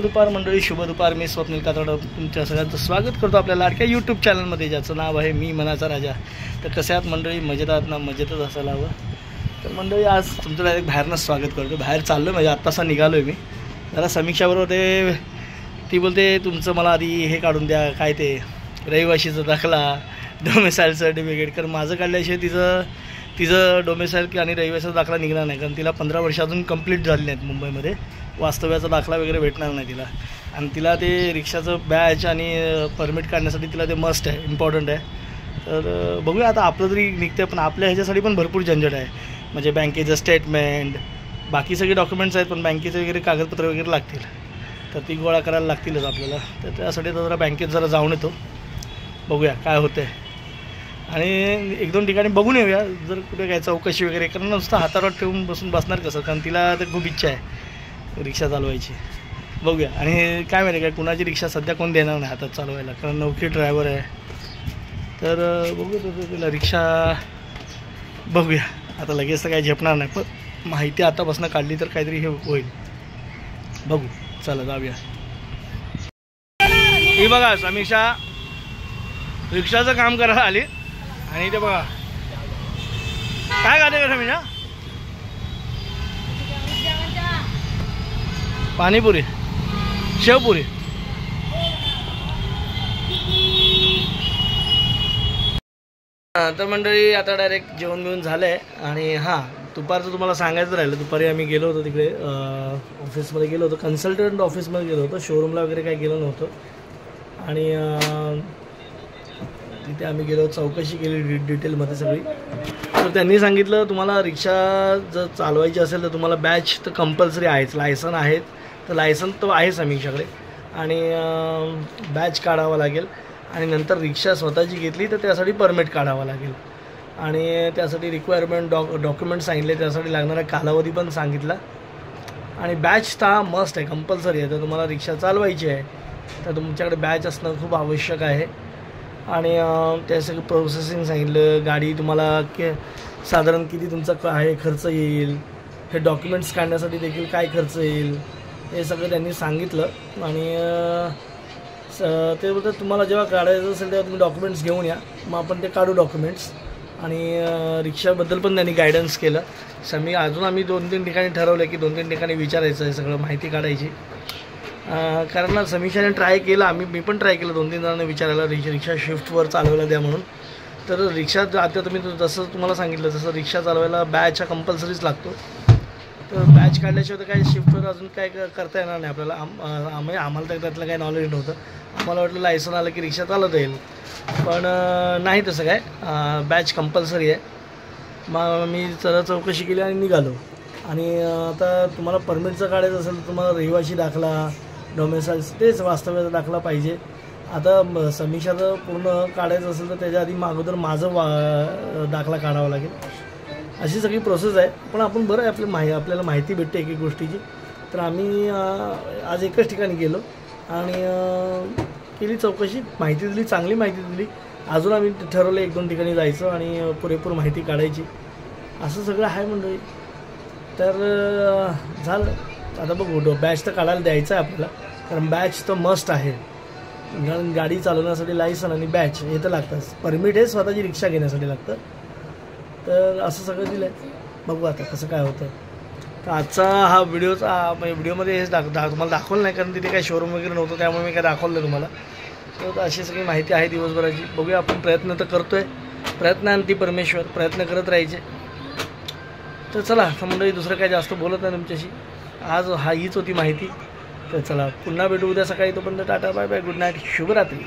दुपार मंडळी, शुभ दुपार. मी स्वप्नील कातड तुमच्या सगळ्यांचं स्वागत करतो आपल्या लाडक्या यूट्यूब चॅनलमध्ये, ज्याचं नाव आहे मी मनाचा राजा. तर कसे आहात मंडळी? मजेत आहात ना? मजेतच असायला हवं. तर मंडळी, आज तुमचं डायरेक्ट बाहेरनंच स्वागत करतो. बाहेर चाललो आहे, म्हणजे आत्तासा निघालो आहे मी. जरा समीक्षाबरोबर ती बोलते तुमचं मला आधी हे काढून द्या, काय ते रहिवाशीचा दाखला, डोमेसाईल सर्टिफिकेट. कारण माझं काढल्याशिवाय तिचं डोमेसाईल आणि रहिवासीचा दाखला निघणार नाही. कारण तिला 15 वर्ष अजून कंप्लीट झाली नाहीत मुंबईमध्ये. वास्तव्याचा दाखला वगैरे भेटणार नाही तिला. आणि तिला ते रिक्षाचं बॅच आणि परमिट काढण्यासाठी तिला ते मस्ट आहे, इम्पॉर्टंट आहे. तर बघूया आता आपलं तरी निघतं, पण आपल्या ह्याच्यासाठी पण भरपूर झंझट आहे. म्हणजे बँकेचं स्टेटमेंट, बाकी सगळे डॉक्युमेंट्स आहेत, पण बँकेचे वगैरे कागदपत्र वगैरे लागतील. तर ती गोळा करायला लागतीलच आपल्याला. तर त्यासाठी जरा बँकेत जरा जाऊन येतो, बघूया काय होतं आहे. आणि 1-2 ठिकाणी बघून येऊया जर कुठे काय चौकशी वगैरे. कारण नुसतं हातावर ठेवून बसणार कसं? कारण तिला तर खूप इच्छा आहे रिक्षा चालवायची. बघूया. आणि काय माहिती काय, कुणाची रिक्षा सध्या कोण देणार नाही हातात चालवायला, कारण नोकरी ड्रायव्हर आहे. तर बघूया तिला रिक्षा, बघूया. आता लगेच तर काही झेपणार नाही, पण माहिती आतापासून काढली तर काहीतरी हे होईल. बघू, चला जाऊया. ही बघा समीक्षा रिक्षाचं काम करायला आली. आणि ते बघा काय खाते का समीक्षा? पाणीपुरी, शेवपुरी. तर मंडळी, आता डायरेक्ट जेवण बिवून झालं आहे. आणि हां, दुपारचं तुम्हाला सांगायचं राहिलं. दुपारी आम्ही गेलो होतो तिकडे ऑफिसमध्ये गेलो होतो, कन्सल्टंट ऑफिसमध्ये गेलो होतो. शोरूमला वगैरे काही गेलो नव्हतं. आणि तिथे आम्ही गेलो, चौकशी केली डिटेलमध्ये सगळी. तर त्यांनी सांगितलं तुम्हाला रिक्षा जर चालवायची असेल तर तुम्हाला बॅच तर कंपल्सरी आहेच. लायसन आहेत तर लायसन तो आहे समीक्षाकडे. आणि बॅच काढावा लागेल. आणि नंतर रिक्षा स्वतःची घेतली तर त्यासाठी परमिट काढावा लागेल. आणि त्यासाठी रिक्वायरमेंट डॉक्युमेंट सांगितले, त्यासाठी लागणारा कालावधी पण सांगितला. आणि बॅच तर हा मस्ट आहे, कंपल्सरी आहे. तर तुम्हाला रिक्षा चालवायची आहे तर तुमच्याकडे बॅच असणं खूप आवश्यक आहे. आणि त्या सगळं प्रोसेसिंग सांगितलं. गाडी तुम्हाला साधारण किती तुमचा आहे खर्च येईल, हे डॉक्युमेंट्स काढण्यासाठी देखील काय खर्च येईल, हे सगळं त्यांनी सांगितलं. आणि ते बोलतात तुम्हाला जेव्हा काढायचं असेल तेव्हा तुम्ही डॉक्युमेंट्स घेऊन या, मग आपण ते काढू डॉक्युमेंट्स. आणि रिक्षाबद्दल पण त्यांनी गायडन्स केलं. अजून आम्ही 2-3 ठिकाणी ठरवलं की 2-3 ठिकाणी विचारायचं आहे सगळं, माहिती काढायची. कारण समीक्षाने ट्राय केलं, मी पण ट्राय केलं 2-3 जणांना विचारायला रिक्षा शिफ्टवर चालवायला द्या म्हणून. तर रिक्षा आता जसं तुम्हाला सांगितलं तसं रिक्षा चालवायला बॅच हा कंपल्सरीच लागतो. तर बॅच काढल्याशिवाय तर काय शिफ्टवर अजून काय करता येणार नाही आपल्याला. आम्हाला तर त्यातलं काही नॉलेज नव्हतं. आम्हाला वाटलं लायसन आलं की रिक्षा चालवता येईल, पण नाही तसं काय. बॅच कंपल्सरी आहे. मग मी चौकशी केली आणि निघालो. आणि आता तुम्हाला परमिटचं काढायचं असेल तर तुम्हाला रहिवाशी दाखला, डोमेसाईल, तेच वास्तव्याचा दाखला पाहिजे. आता समीक्षाचं पूर्ण काढायचं असेल तर त्याच्या आधी अगोदर माझं दाखला काढावा लागेल. अशी सगळी प्रोसेस आहे. पण आपण बरं आहे, आपल्याला माहिती भेटते एक गोष्टीची. तर आम्ही आज एकच ठिकाणी गेलो आणि केली चौकशी, माहिती दिली, चांगली माहिती दिली. अजून आम्ही ठरवलं 1-2 ठिकाणी जायचं आणि पुरेपूर माहिती काढायची. असं सगळं आहे मंडळी. तर झालं. आता बघू, बॅच तर काढायला द्यायचं आहे आपल्याला, कारण बॅच तर मस्ट आहे. कारण गाडी चालवण्यासाठी लायसन आणि बॅच हे तर लागतंच. परमिट हे स्वतःची रिक्षा घेण्यासाठी लागतं. तर असं सगळं दिलं आहे. बघू आता कसं काय होतं. तर आजचा हा व्हिडिओमध्ये हेच तुम्हाला दाखवलं नाही, कारण तिथे काही शोरूम वगैरे नव्हतं, त्यामुळे मी काय दाखवलं नाही तुम्हाला. तर अशी सगळी माहिती आहे दिवसभराची. बघूया, आपण प्रयत्न तर करतो आहे. प्रयत्नांती परमेश्वर, प्रयत्न करत राहायचे. तर चला मंडळी, दुसरं काय जास्त बोलत नाही तुमच्याशी. आज हीच होती माहिती. तर चला, पुन्हा भेटू उद्या सकाळी. तोपर्यंत tata, bye bye, good night, शुभरात्री.